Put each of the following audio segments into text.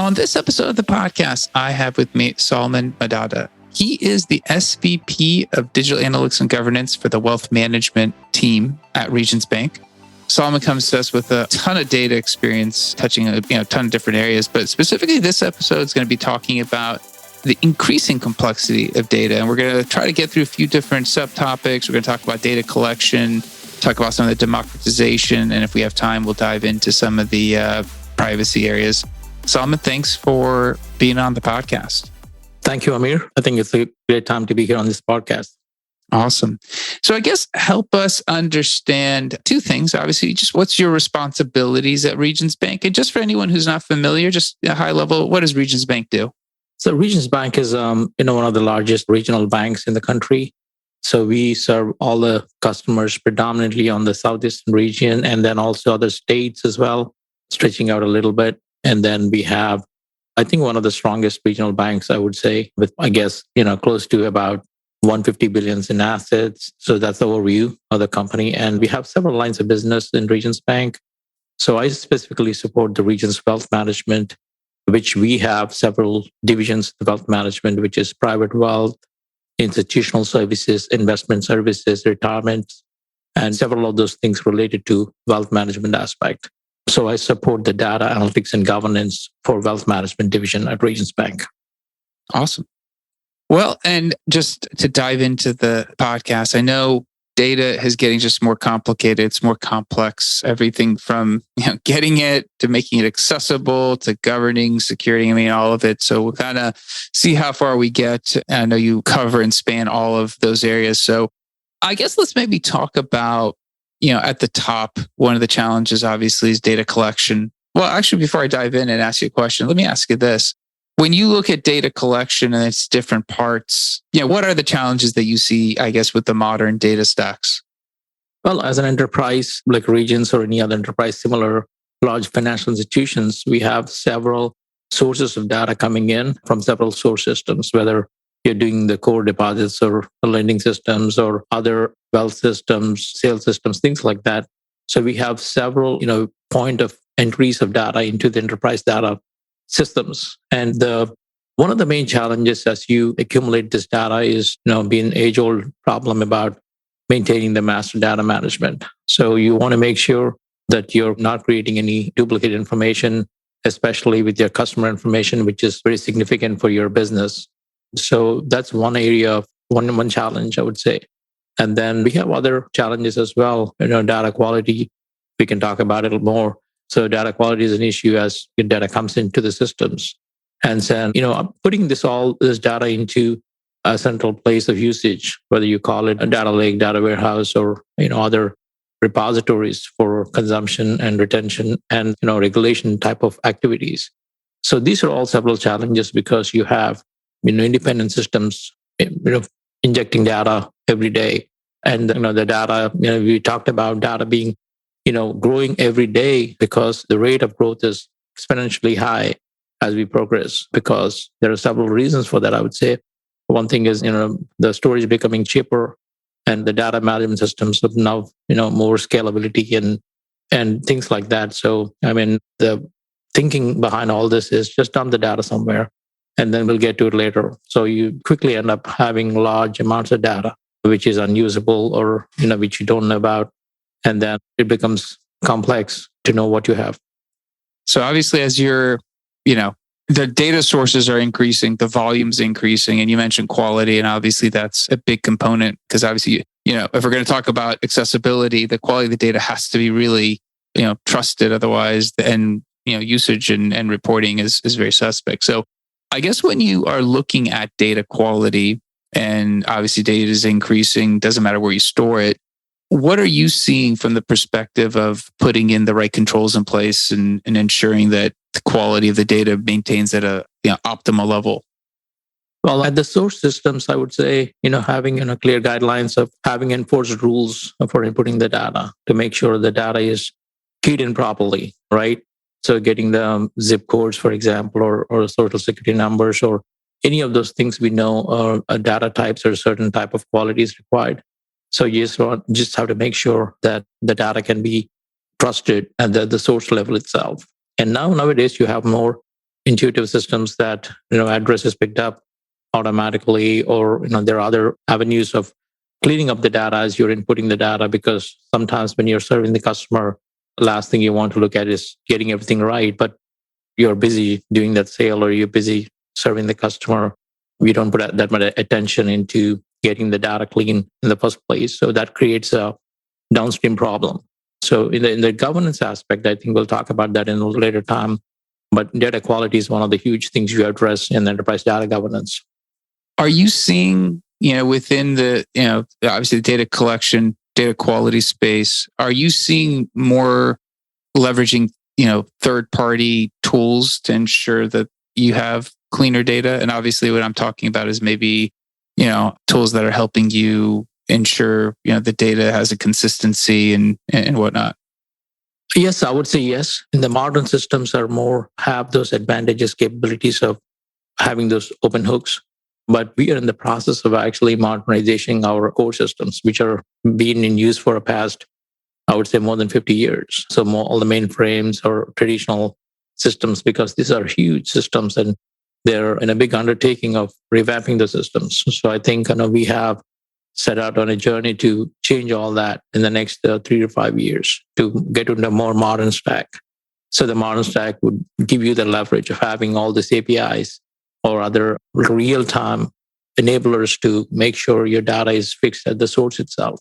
On this episode of the podcast, I have with me Solomon Madadha. He is the SVP of Digital Analytics and Governance for the Wealth Management team at Regions Bank. Solomon comes to us with a ton of data experience, touching a ton of different areas, but specifically this episode is going to be talking about the increasing complexity of data. And we're going to try to get through a few different subtopics. We're going to talk about data collection, talk about some of the democratization, and if we have time, we'll dive into some of the privacy areas. Solomon, thanks for being on the podcast. Thank you, Amir. I think it's a great time to be here on this podcast. Awesome. So I guess help us understand two things. Obviously, just what's your responsibilities at Regions Bank? And just for anyone who's not familiar, just a high level, what does Regions Bank do? So Regions Bank is one of the largest regional banks in the country. So we serve all the customers predominantly on the southeastern region and then also other states as well, stretching out a little bit. And then we have, I think, one of the strongest regional banks, I would say, with, I guess, close to about 150 billion in assets. So that's the overview of the company. And we have several lines of business in Regions Bank. So I specifically support the region's wealth management, which we have several divisions of wealth management, which is private wealth, institutional services, investment services, retirement, and several of those things related to wealth management aspect. So I support the data analytics and governance for wealth management division at Regions Bank. Awesome. Well, and just to dive into the podcast, I know data is getting just more complicated. It's more complex. Everything from getting it to making it accessible to governing, security, all of it. So we'll kind of see how far we get. I know you cover and span all of those areas. So I guess let's maybe talk about, at the top, one of the challenges obviously is data collection. Well, actually, before I dive in and ask you a question, let me ask you this. When you look at data collection and its different parts, what are the challenges that you see, I guess, with the modern data stacks? Well, as an enterprise like Regions or any other enterprise, similar large financial institutions, we have several sources of data coming in from several source systems, whether you're doing the core deposits or the lending systems or other wealth systems, sales systems, things like that. So we have several, point of entries of data into the enterprise data systems. And one of the main challenges as you accumulate this data is, being age-old problem about maintaining the master data management. So you want to make sure that you're not creating any duplicate information, especially with your customer information, which is very significant for your business. So that's one area of one challenge, I would say. And then we have other challenges as well. Data quality, we can talk about it more. So data quality is an issue as your data comes into the systems. And then, putting this data into a central place of usage, whether you call it a data lake, data warehouse, or, other repositories for consumption and retention and, regulation type of activities. So these are all several challenges because you have, independent systems, injecting data every day. And, the data, we talked about data being, growing every day because the rate of growth is exponentially high as we progress, because there are several reasons for that, I would say. One thing is, the storage becoming cheaper and the data management systems have now, more scalability and things like that. So, the thinking behind all this is just dump the data somewhere and then we'll get to it later. So you quickly end up having large amounts of data, which is unusable or, which you don't know about. And then it becomes complex to know what you have. So obviously, as you're, the data sources are increasing, the volume's increasing, and you mentioned quality, and obviously that's a big component because obviously, if we're going to talk about accessibility, the quality of the data has to be really, trusted. Otherwise, and usage and reporting is very suspect. So I guess when you are looking at data quality, and obviously data is increasing, doesn't matter where you store it, what are you seeing from the perspective of putting in the right controls in place and ensuring that the quality of the data maintains at a optimal level? Well, at the source systems, I would say, having clear guidelines of having enforced rules for inputting the data to make sure the data is keyed in properly, right? So getting the zip codes, for example, or social security numbers, or any of those things we know data types or certain type of quality is required. So you just have to make sure that the data can be trusted at the source level itself. And nowadays you have more intuitive systems that address is picked up automatically, or there are other avenues of cleaning up the data as you're inputting the data, because sometimes when you're serving the customer, the last thing you want to look at is getting everything right, but you're busy doing that sale or you're busy serving the customer. You don't put that much attention into getting the data clean in the first place. So that creates a downstream problem. So in the governance aspect, I think we'll talk about that in a later time. But data quality is one of the huge things you address in enterprise data governance. Are you seeing, within the, obviously the data collection, data quality space, are you seeing more leveraging, third-party tools to ensure that you have cleaner data? And obviously what I'm talking about is maybe, tools that are helping you ensure, the data has a consistency and whatnot. Yes, I would say yes. And the modern systems have those advantages, capabilities of having those open hooks. But we are in the process of actually modernizing our core systems, which are being in use for the past, I would say, more than 50 years. So all the mainframes or traditional systems, because these are huge systems and they're in a big undertaking of revamping the systems. So I think we have set out on a journey to change all that in the next 3 to 5 years to get into a more modern stack. So the modern stack would give you the leverage of having all these APIs or other real-time enablers to make sure your data is fixed at the source itself.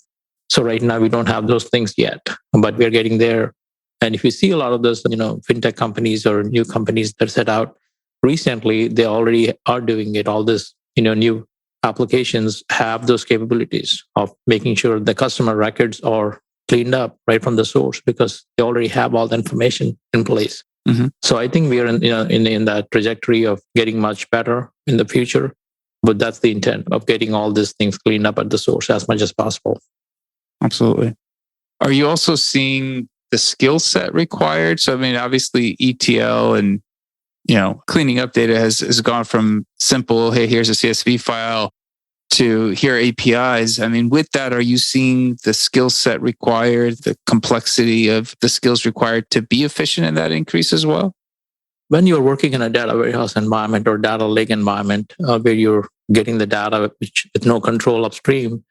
So right now we don't have those things yet, but we're getting there. And if you see a lot of those, fintech companies or new companies that set out recently, they already are doing it. All this, new applications have those capabilities of making sure the customer records are cleaned up right from the source because they already have all the information in place. Mm-hmm. So I think we are in that trajectory of getting much better in the future. But that's the intent of getting all these things cleaned up at the source as much as possible. Absolutely. Are you also seeing the skill set required? So, I mean, obviously ETL and, cleaning up data has gone from simple, hey, here's a CSV file, to here are APIs. I mean, with that, are you seeing the skill set required, the complexity of the skills required to be efficient in that increase as well? When you're working in a data warehouse environment or data lake environment where you're getting the data with no control upstream,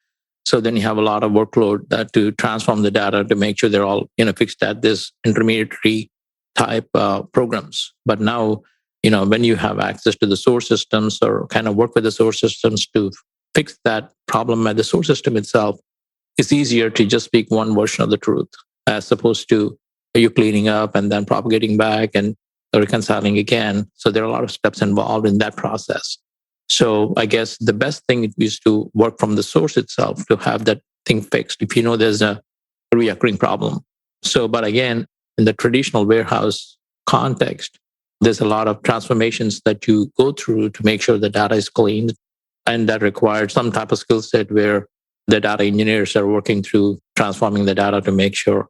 so then you have a lot of workload to transform the data to make sure they're all fixed at this intermediary type programs. But now, when you have access to the source systems or kind of work with the source systems to fix that problem at the source system itself, it's easier to just speak one version of the truth as opposed to you cleaning up and then propagating back and reconciling again. So there are a lot of steps involved in that process. So I guess the best thing is to work from the source itself to have that thing fixed if you know there's a reoccurring problem. So, but again, in the traditional warehouse context, there's a lot of transformations that you go through to make sure the data is cleaned. And that requires some type of skill set where the data engineers are working through transforming the data to make sure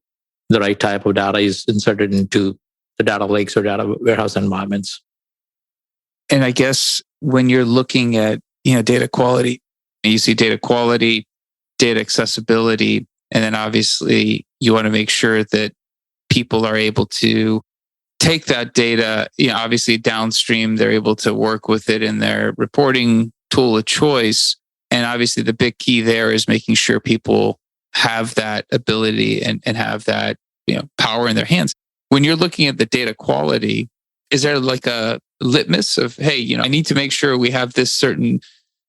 the right type of data is inserted into the data lakes or data warehouse environments. And I guess when you're looking at, data quality, you see data quality, data accessibility, and then obviously you want to make sure that people are able to take that data, obviously downstream, they're able to work with it in their reporting tool of choice. And obviously the big key there is making sure people have that ability and have that, power in their hands. When you're looking at the data quality, is there like a litmus of, hey, I need to make sure we have this certain,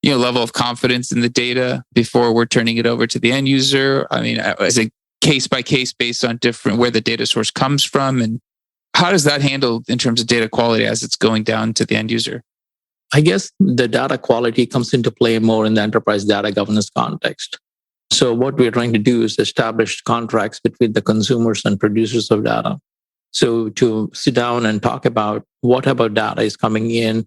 level of confidence in the data before we're turning it over to the end user? I mean, is it case by case based on different where the data source comes from? And how does that handle in terms of data quality as it's going down to the end user? I guess the data quality comes into play more in the enterprise data governance context. So what we're trying to do is establish contracts between the consumers and producers of data. So to sit down and talk about what about data is coming in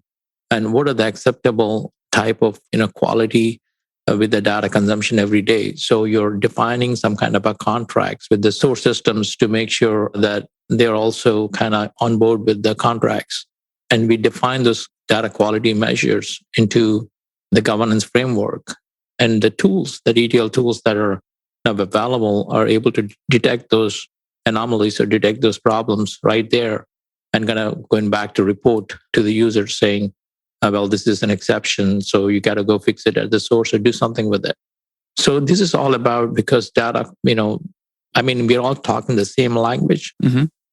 and what are the acceptable type of quality with the data consumption every day. So you're defining some kind of a contracts with the source systems to make sure that they're also kind of on board with the contracts. And we define those data quality measures into the governance framework. And the tools, the ETL tools that are available are able to detect those anomalies or detect those problems right there and kind of going back to report to the user saying, well, this is an exception, so you got to go fix it at the source or do something with it. So this is all about, because data, we're all talking the same language,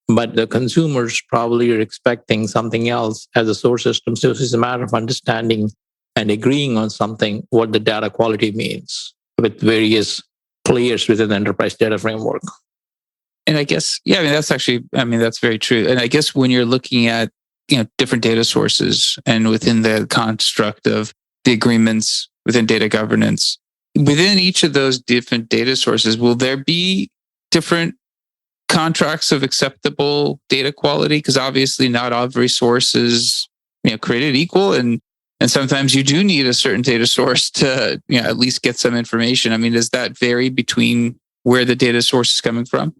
but the consumers probably are expecting something else as a source system. So it's a matter of understanding and agreeing on something, what the data quality means with various players within the enterprise data framework. And I guess, that's very true. And I guess when you're looking at, different data sources and within the construct of the agreements within data governance, within each of those different data sources, will there be different contracts of acceptable data quality? Because obviously not every source is created equal, and sometimes you do need a certain data source to at least get some information. I mean, does that vary between where the data source is coming from?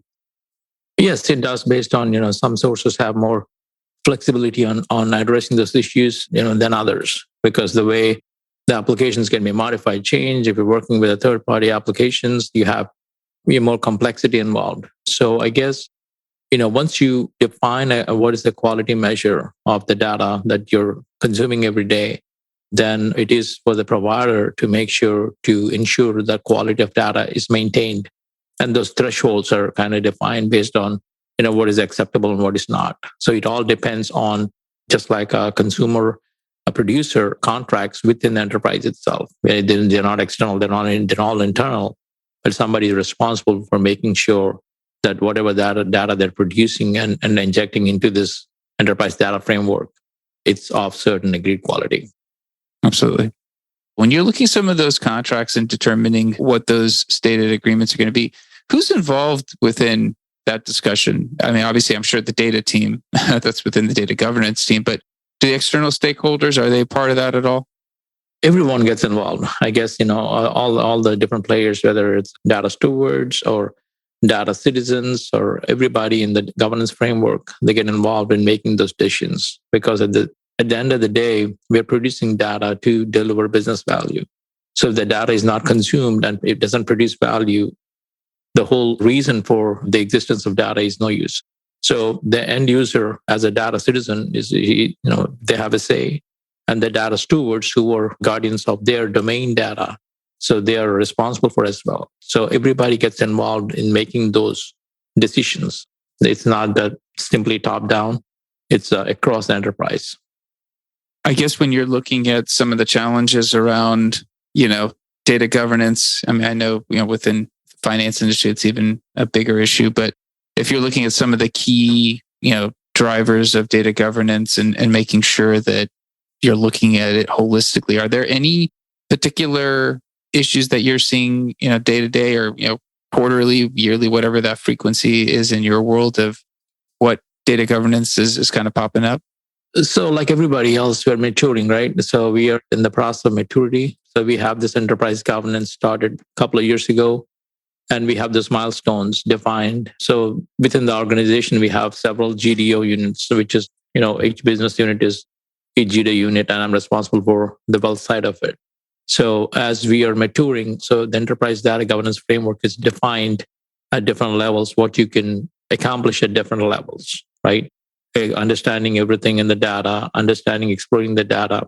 Yes, it does, based on some sources have more flexibility on addressing those issues than others, because the way the applications can be modified, change. If you're working with a third-party applications, you have more complexity involved. So I guess, once you define what is the quality measure of the data that you're consuming every day, then it is for the provider to make sure to ensure that quality of data is maintained. And those thresholds are kind of defined based on, what is acceptable and what is not. So it all depends on, just like a consumer, a producer contracts within the enterprise itself. They're not external, they're all internal, but somebody is responsible for making sure that whatever data they're producing and injecting into this enterprise data framework, it's of certain agreed quality. Absolutely. When you're looking at some of those contracts and determining what those stated agreements are going to be, who's involved within that discussion? I mean, obviously, I'm sure the data team, that's within the data governance team, but do the external stakeholders, are they part of that at all? Everyone gets involved. I guess, all the different players, whether it's data stewards or data citizens or everybody in the governance framework, they get involved in making those decisions, because at the end of the day, we're producing data to deliver business value. So if the data is not consumed and it doesn't produce value, the whole reason for the existence of data is no use. So the end user, as a data citizen, they have a say, and the data stewards, who are guardians of their domain data, so they are responsible for it as well. So everybody gets involved in making those decisions. It's not that simply top down; it's across the enterprise. I guess when you're looking at some of the challenges around, data governance, I mean, I know, within the finance industry, it's even a bigger issue, but if you're looking at some of the key, drivers of data governance and making sure that you're looking at it holistically, are there any particular issues that you're seeing, day to day or, quarterly, yearly, whatever that frequency is in your world of what data governance is kind of popping up? So like everybody else, we're maturing, right? So we are in the process of maturity. So we have this enterprise governance started a couple of years ago, and we have those milestones defined. So within the organization, we have several GDO units, which is, each business unit is a GDO unit, and I'm responsible for the wealth side of it. So as we are maturing, so the enterprise data governance framework is defined at different levels, what you can accomplish at different levels, right? Understanding everything in the data, understanding, exploring the data,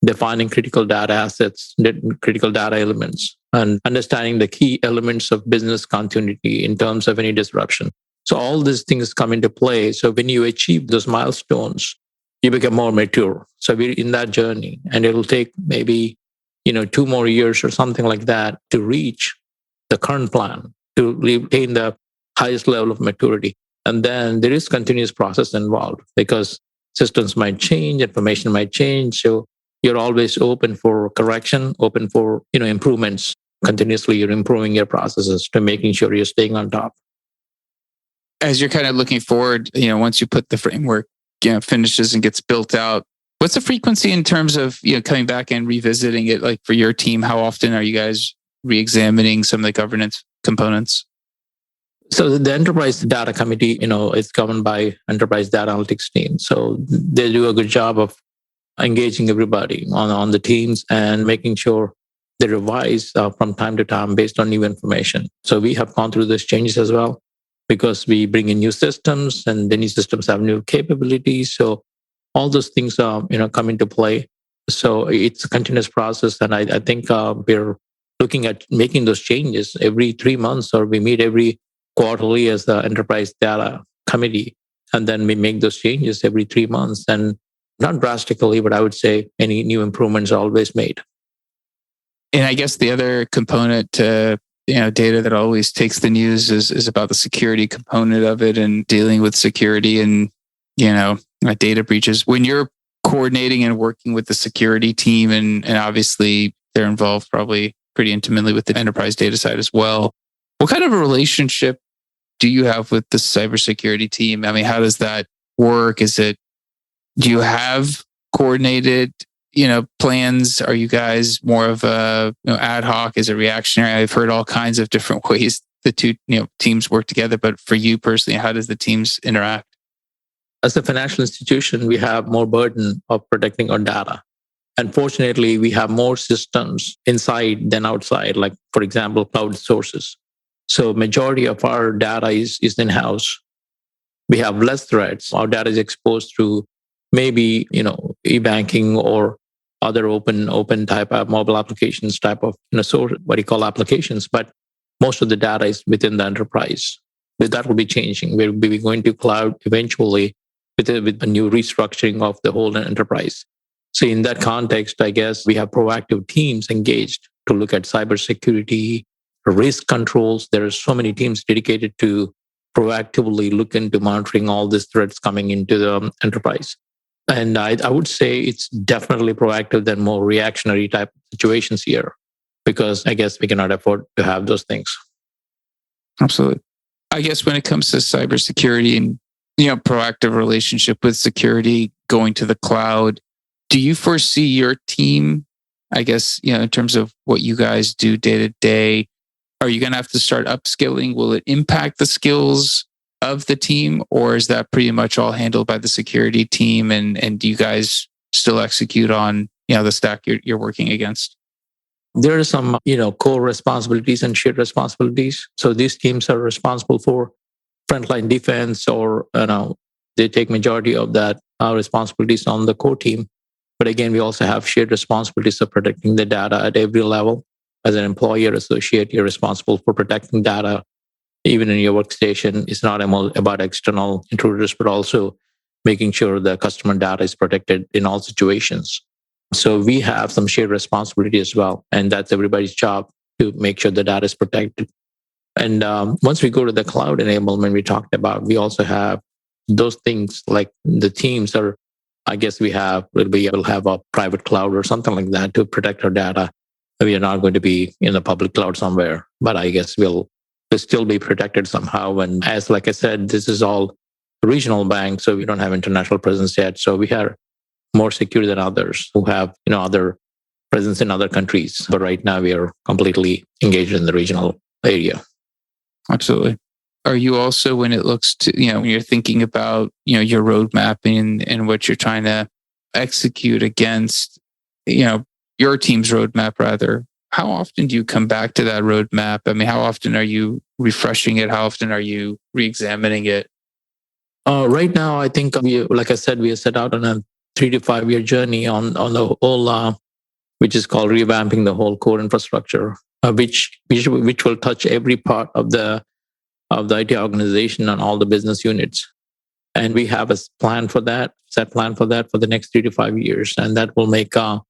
defining critical data assets, critical data elements, and understanding the key elements of business continuity in terms of any disruption. So all these things come into play. So when you achieve those milestones, you become more mature. So we're in that journey, and it'll take maybe 2 more years or something like that to reach the current plan, to retain the highest level of maturity. And then there is continuous process involved, because systems might change, information might change. So you're always open for correction, open for improvements. Continuously, you're improving your processes to making sure you're staying on top. As you're kind of looking forward, once you put the framework, finishes and gets built out, what's the frequency in terms of coming back and revisiting it? Like for your team, how often are you guys re-examining some of the governance components? So the enterprise data committee, is governed by enterprise data analytics team. So they do a good job of engaging everybody on the teams and making sure they revise from time to time based on new information. So we have gone through those changes as well. because we bring in new systems and the new systems have new capabilities. So all those things come into play. So it's a continuous process, and I think we're looking at making those changes every 3 months, or we meet every quarterly as the enterprise data committee, and then we make those changes every 3 months, and not drastically, but I would say any new improvements are always made. And I guess the other component to data that always takes the news is about the security component of it and dealing with security and data breaches. When you're coordinating and working with the security team, and obviously they're involved probably pretty intimately with the enterprise data side as well, what kind of a relationship do you have with the cybersecurity team? I mean, how does that work? Do you have coordinated plans? Are you guys more of a ad hoc? Is it reactionary? I've heard all kinds of different ways the two teams work together, but for you personally, how does the teams interact? As a financial institution, we have more burden of protecting our data. Unfortunately, we have more systems inside than outside, like, for example, cloud sources. So majority of our data is in-house. We have less threats. Our data is exposed through maybe, e-banking or other open type of mobile applications, type of, what you call applications. But most of the data is within the enterprise. But that will be changing. We'll be going to cloud eventually with a new restructuring of the whole enterprise. So in that context, I guess we have proactive teams engaged to look at cybersecurity, risk controls. There are so many teams dedicated to proactively look into monitoring all these threats coming into the enterprise. And I would say it's definitely proactive than more reactionary type situations here, because I guess we cannot afford to have those things. Absolutely. I guess when it comes to cybersecurity and proactive relationship with security going to the cloud, do you foresee your team, I guess, in terms of what you guys do day to day, are you going to have to start upskilling? Will it impact the skills of the team, or is that pretty much all handled by the security team? And do you guys still execute on the stack you're working against? There are some core responsibilities and shared responsibilities. So these teams are responsible for frontline defense, or they take majority of that responsibilities on the core team. But again, we also have shared responsibilities of protecting the data at every level. As an employee or associate, you're responsible for protecting data even in your workstation. It's not about external intruders, but also making sure the customer data is protected in all situations. So we have some shared responsibility as well. And that's everybody's job to make sure the data is protected. And once we go to the cloud enablement we talked about, we also have those things like the teams are, I guess we'll have a private cloud or something like that to protect our data. We are not going to be in the public cloud somewhere, but I guess we'll still be protected somehow. And as like I said, this is all regional bank, so we don't have international presence yet. So we are more secure than others who have other presence in other countries. But right now we are completely engaged in the regional area. Absolutely. Are you also, when it looks to, when you're thinking about, your roadmap and what you're trying to execute against, your team's roadmap rather, how often do you come back to that roadmap? I mean, how often are you refreshing it? How often are you re-examining it? Right now, I think like I said, we are set out on a 3 to 5 year journey on the whole, which is called revamping the whole core infrastructure, which will touch every part of the IT organization and all the business units. And we have a set plan for that for the next 3 to 5 years. And that will make a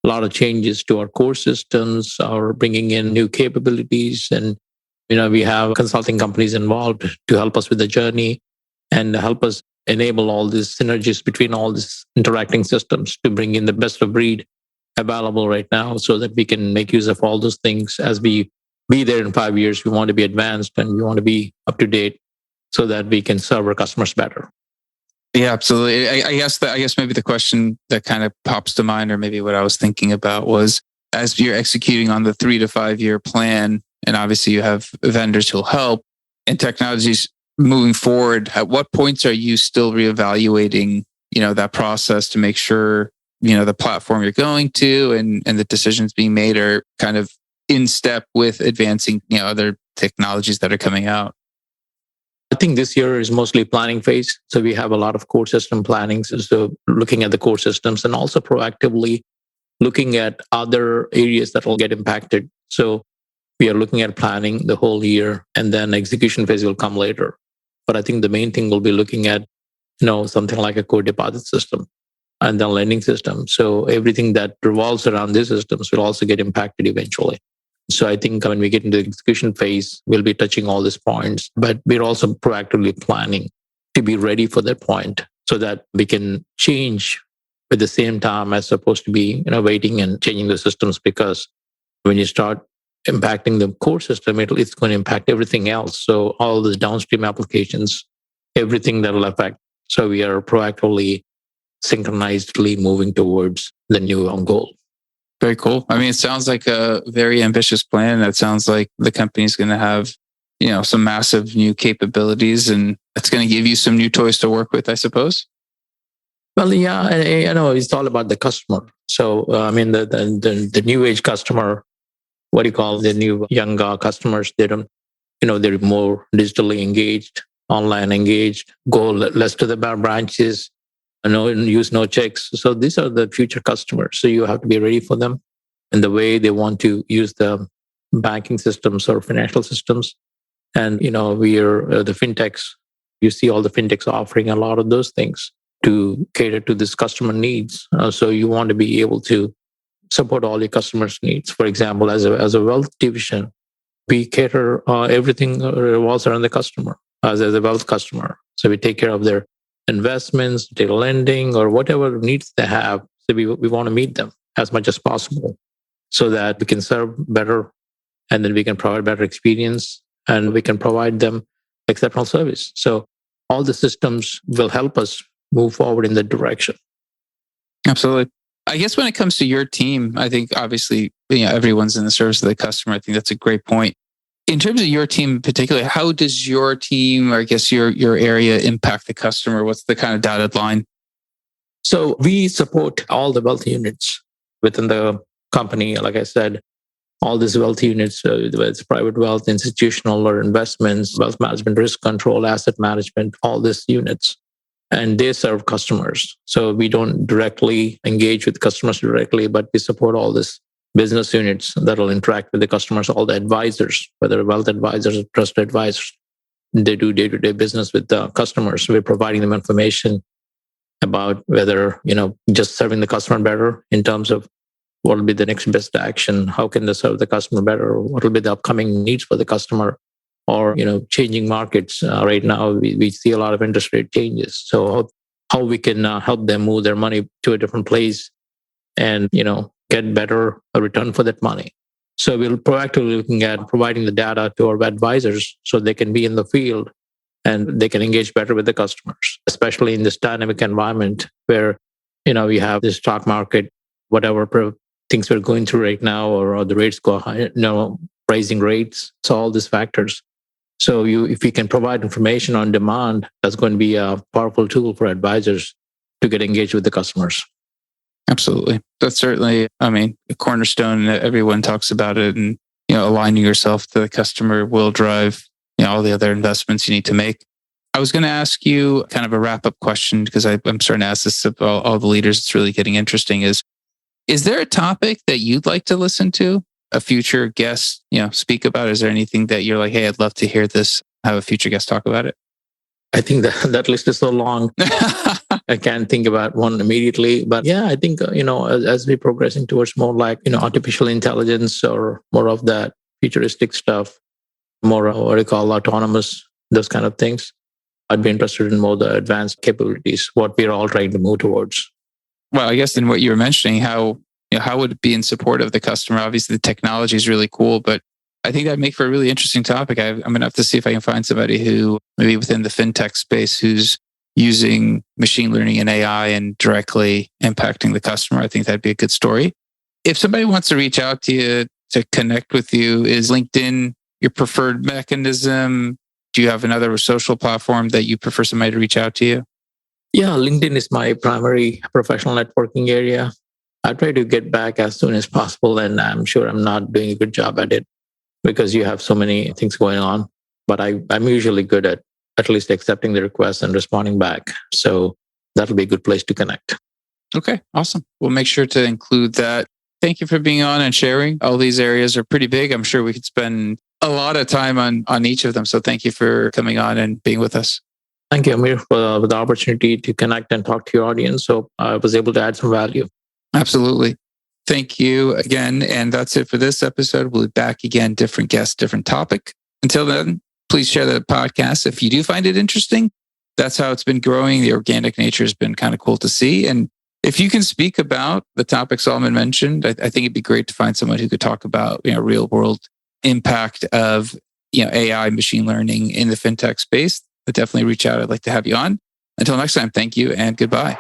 lot of changes to our core systems, or bringing in new capabilities. And, we have consulting companies involved to help us with the journey and help us enable all these synergies between all these interacting systems to bring in the best of breed available right now, so that we can make use of all those things as we be there in 5 years. We want to be advanced and we want to be up to date so that we can serve our customers better. Yeah, absolutely. I guess maybe the question that kind of pops to mind, or maybe what I was thinking about, was as you're executing on the 3 to 5 year plan, and obviously you have vendors who'll help and technologies moving forward, at what points are you still reevaluating, that process to make sure, the platform you're going to and the decisions being made are kind of in step with advancing, other technologies that are coming out? I think this year is mostly planning phase. So we have a lot of core system planning. So looking at the core systems and also proactively looking at other areas that will get impacted. So we are looking at planning the whole year, and then execution phase will come later. But I think the main thing will be looking at, something like a core deposit system and then lending system. So everything that revolves around these systems will also get impacted eventually. So I think when we get into the execution phase, we'll be touching all these points, but we're also proactively planning to be ready for that point so that we can change at the same time as opposed to be, waiting and changing the systems. Because when you start impacting the core system, it's going to impact everything else. So all these downstream applications, everything that will affect. So we are proactively, synchronizedly moving towards the new goal. Very cool. I mean, it sounds like a very ambitious plan. That sounds like the company's going to have, some massive new capabilities, and it's going to give you some new toys to work with, I suppose. Well, yeah, it's all about the customer. So, I mean, the new age customer, what do you call the new young customers? They don't, they're more digitally engaged, online engaged, go less to the branches, use no checks. So these are the future customers. So you have to be ready for them and the way they want to use the banking systems or financial systems. And, we are the fintechs. You see all the fintechs offering a lot of those things to cater to this customer needs. So you want to be able to support all your customers' needs. For example, as a wealth division, we cater everything revolves around the customer as a wealth customer. So we take care of their investments, their lending, or whatever needs they have. So we want to meet them as much as possible so that we can serve better, and then we can provide better experience, and we can provide them exceptional service. So all the systems will help us move forward in that direction. Absolutely. I guess when it comes to your team, I think obviously everyone's in the service of the customer. I think that's a great point. In terms of your team in particular, how does your team, or I guess your area, impact the customer? What's the kind of dotted line? So we support all the wealth units within the company. Like I said, all these wealth units, whether it's private wealth, institutional or investments, wealth management, risk control, asset management, all these units. And they serve customers. So we don't directly engage with customers directly, but we support all these business units that will interact with the customers, all the advisors, whether wealth advisors or trust advisors. They do day-to-day business with the customers. We're providing them information about whether, just serving the customer better in terms of what will be the next best action, how can they serve the customer better, what will be the upcoming needs for the customer, or changing markets. Right now, we see a lot of interest rate changes. So how we can help them move their money to a different place and get better a return for that money. So we're proactively looking at providing the data to our advisors so they can be in the field and they can engage better with the customers, especially in this dynamic environment where we have the stock market, whatever things we're going through right now, or the rates go high, rising rates. So all these factors. So if we can provide information on demand, that's going to be a powerful tool for advisors to get engaged with the customers. Absolutely. That's certainly, a cornerstone. Everyone talks about it, and, aligning yourself to the customer will drive, all the other investments you need to make. I was going to ask you kind of a wrap-up question, because I'm starting to ask this of all the leaders. It's really getting interesting. Is there a topic that you'd like to listen to a future guest, speak about? Is there anything that you're like, hey, I'd love to hear this, have a future guest talk about it? I think that list is so long. I can't think about one immediately. But yeah, I think, as we're progressing towards more like, artificial intelligence or more of that futuristic stuff, more what do you call autonomous, those kind of things, I'd be interested in more the advanced capabilities, what we're all trying to move towards. Well, I guess in what you were mentioning, how would it be in support of the customer? Obviously, the technology is really cool, but I think that'd make for a really interesting topic. I'm going to have to see if I can find somebody who maybe within the fintech space who's using machine learning and AI and directly impacting the customer. I think that'd be a good story. If somebody wants to reach out to you to connect with you, is LinkedIn your preferred mechanism? Do you have another social platform that you prefer somebody to reach out to you? Yeah, LinkedIn is my primary professional networking area. I try to get back as soon as possible, and I'm sure I'm not doing a good job at it because you have so many things going on. But I'm usually good at at least accepting the request and responding back. So that'll be a good place to connect. Okay, awesome. We'll make sure to include that. Thank you for being on and sharing. All these areas are pretty big. I'm sure we could spend a lot of time on each of them. So thank you for coming on and being with us. Thank you, Amir, for the opportunity to connect and talk to your audience. So I was able to add some value. Absolutely. Thank you again. And that's it for this episode. We'll be back again, different guest, different topic. Until then, please share the podcast if you do find it interesting. That's how it's been growing. The organic nature has been kind of cool to see. And if you can speak about the topic Solomon mentioned, I think it'd be great to find someone who could talk about, real world impact of, AI, machine learning in the fintech space. But definitely reach out. I'd like to have you on. Until next time, thank you and goodbye.